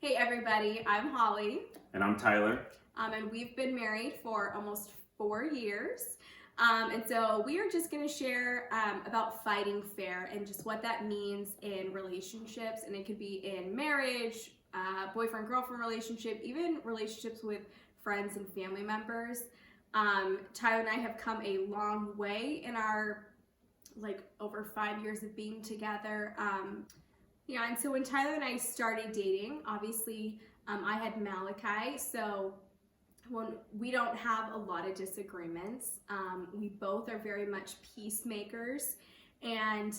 Hey everybody, I'm Holly. And I'm Tyler. And we've been married for almost 4 years. And so we are just going to share about fighting fair and just what that means in relationships. And it could be in marriage, boyfriend-girlfriend relationship, even relationships with friends and family members. Tyler and I have come a long way in our over 5 years of being together. And so when Tyler and I started dating, obviously I had Malachi, so when we don't have a lot of disagreements. We both are very much peacemakers, and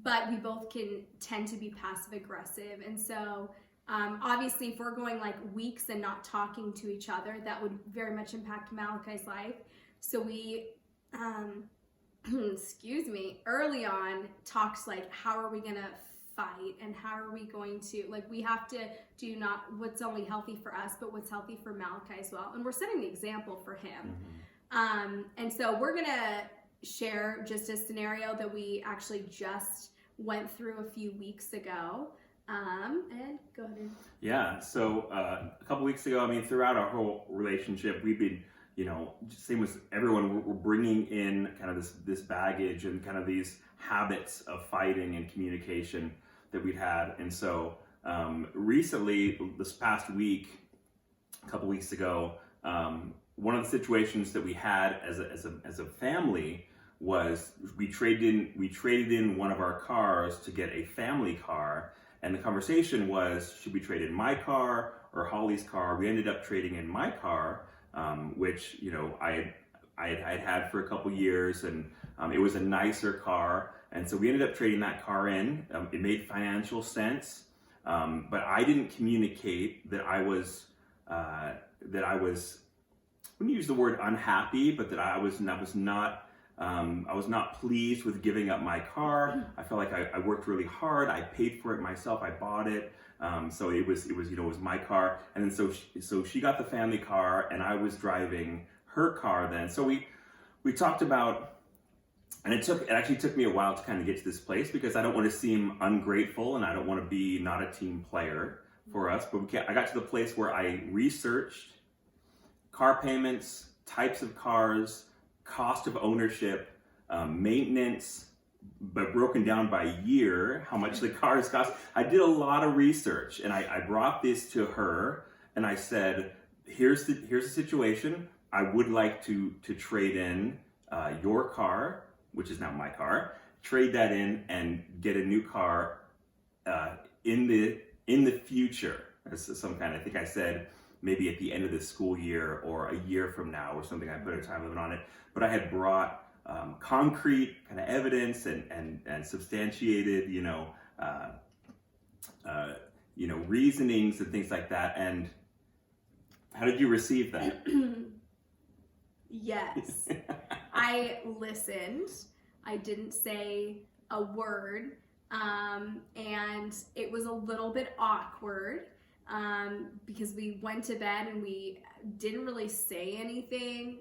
but we both can tend to be passive aggressive. And so obviously if we're going weeks and not talking to each other, that would very much impact Malachi's life. So we excuse me, early on talked how are we gonna fight and how are we going to, we have to do not what's only healthy for us, but what's healthy for Malachi as well. And we're setting the example for him. And so we're gonna share just a scenario that we actually just went through a few weeks ago. And go ahead. Yeah, so a couple weeks ago, throughout our whole relationship, we've been, same as everyone, we're bringing in kind of this baggage and kind of these habits of fighting and communication that we'd had. And so recently, this past week, a couple weeks ago, one of the situations that we had as a family was we traded in one of our cars to get a family car. And the conversation was, should we trade in my car or Holly's car? We ended up trading in my car, which I had for a couple years, and it was a nicer car. And so we ended up trading that car in. It made financial sense, but I didn't communicate that I was, I wouldn't use the word unhappy, but that I was not pleased with giving up my car. I felt like I worked really hard. I paid for it myself. I bought it. So it was my car. And then so she got the family car, and I was driving her car then. So we talked about, and it actually took me a while to kind of get to this place, because I don't want to seem ungrateful and I don't want to be not a team player for us. But I got to the place where I researched car payments, types of cars, cost of ownership, maintenance, but broken down by year, how much the cars cost. I did a lot of research, and I brought this to her, and I said, here's the situation. I would like to trade in your car, which is now my car, trade that in and get a new car in the future. Some kind, I think I said maybe at the end of the school year or a year from now or something. I put a time limit on it, but I had brought concrete kind of evidence and substantiated, reasonings and things like that. And how did you receive that? Yes. I listened. I didn't say a word. And it was a little bit awkward because we went to bed and we didn't really say anything.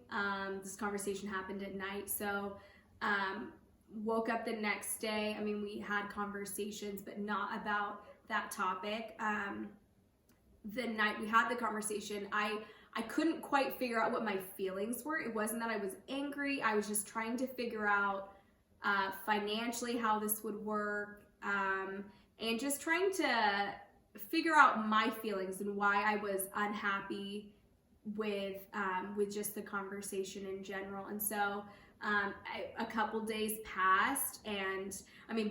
This conversation happened at night. So woke up the next day. We had conversations, but not about that topic. The night we had the conversation, I couldn't quite figure out what my feelings were. It wasn't that I was angry. I was just trying to figure out financially how this would work, and just trying to figure out my feelings and why I was unhappy with just the conversation in general. And so a couple days passed, and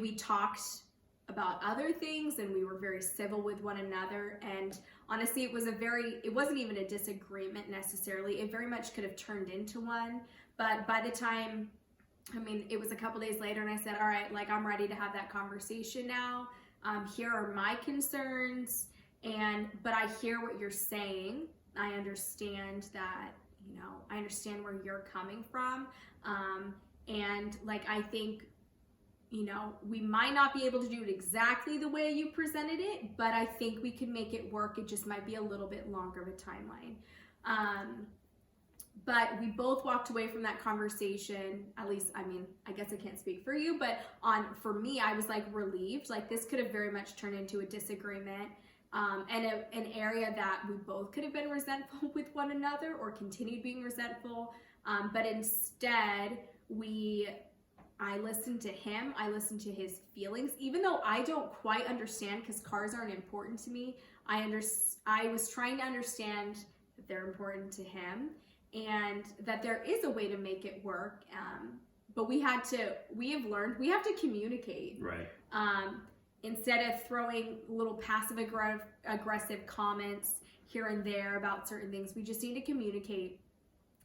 we talked about other things, and we were very civil with one another. And honestly, it wasn't even a disagreement necessarily. It very much could have turned into one. But by the time, it was a couple days later, and I said, all right, I'm ready to have that conversation now. Here are my concerns, but I hear what you're saying. I understand that, I understand where you're coming from. And I think, we might not be able to do it exactly the way you presented it, but I think we can make it work. It just might be a little bit longer of a timeline. But we both walked away from that conversation, at least, I guess I can't speak for you, but for me, I was relieved. This could have very much turned into a disagreement. and an area that we both could have been resentful with one another or continued being resentful. But instead, I listened to him. I listened to his feelings, even though I don't quite understand because cars aren't important to me. I was trying to understand that they're important to him and that there is a way to make it work. But we have learned we have to communicate. Right. Instead of throwing little passive aggressive comments here and there about certain things, we just need to communicate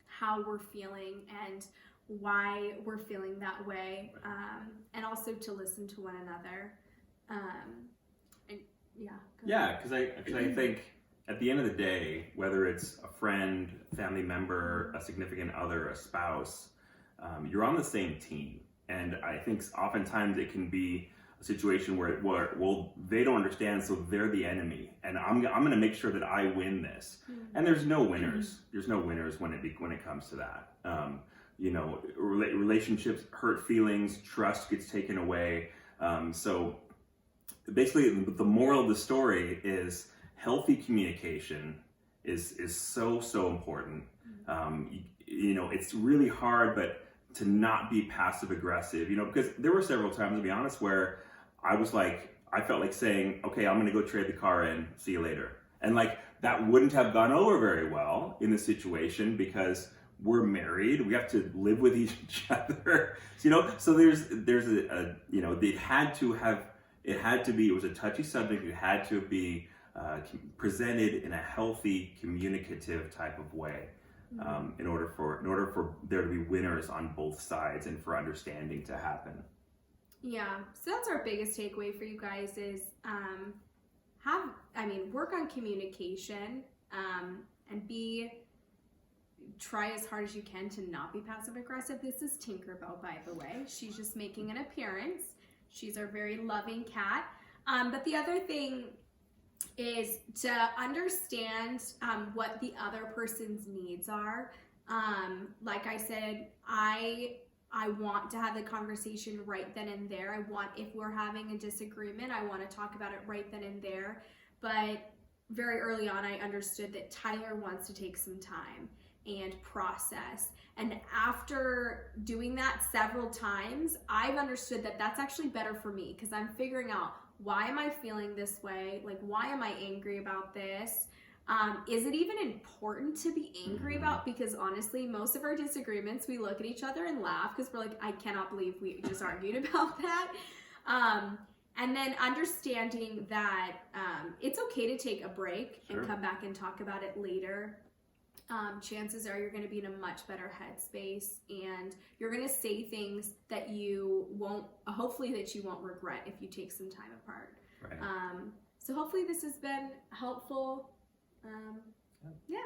how we're feeling and why we're feeling that way, and also to listen to one another. Because I think at the end of the day, whether it's a friend, family member, a significant other, a spouse, you're on the same team. And I think oftentimes it can be a situation where they don't understand, so they're the enemy, and I'm going to make sure that I win this. And there's no winners. There's no winners when it comes to that. Relationships hurt feelings, trust gets taken away. So basically, the moral of the story is healthy communication is so important. It's really hard, but to not be passive aggressive, because there were several times, to be honest, where I felt like saying, okay, I'm going to go trade the car in, see you later. And that wouldn't have gone over very well in the situation because we're married, we have to live with each other, so there's it was a touchy subject. It had to be presented in a healthy, communicative type of way, in order for there to be winners on both sides and for understanding to happen. Yeah, so that's our biggest takeaway for you guys is work on communication, and try as hard as you can to not be passive aggressive. This is Tinkerbell, by the way. She's just making an appearance. She's our very loving cat. But the other thing is to understand what the other person's needs are. Like I said, I want to have the conversation right then and there. If we're having a disagreement, I want to talk about it right then and there. But very early on, I understood that Tyler wants to take some time and process. And after doing that several times, I've understood that that's actually better for me because I'm figuring out, why am I feeling this way? Why am I angry about this? Is it even important to be angry about? Because honestly, most of our disagreements, we look at each other and laugh because we're like, I cannot believe we just argued about that. And then understanding that it's okay to take a break and come back and talk about it later. Chances are you're going to be in a much better headspace, and you're going to say things that you won't regret if you take some time apart. Right. So hopefully this has been helpful. Yeah.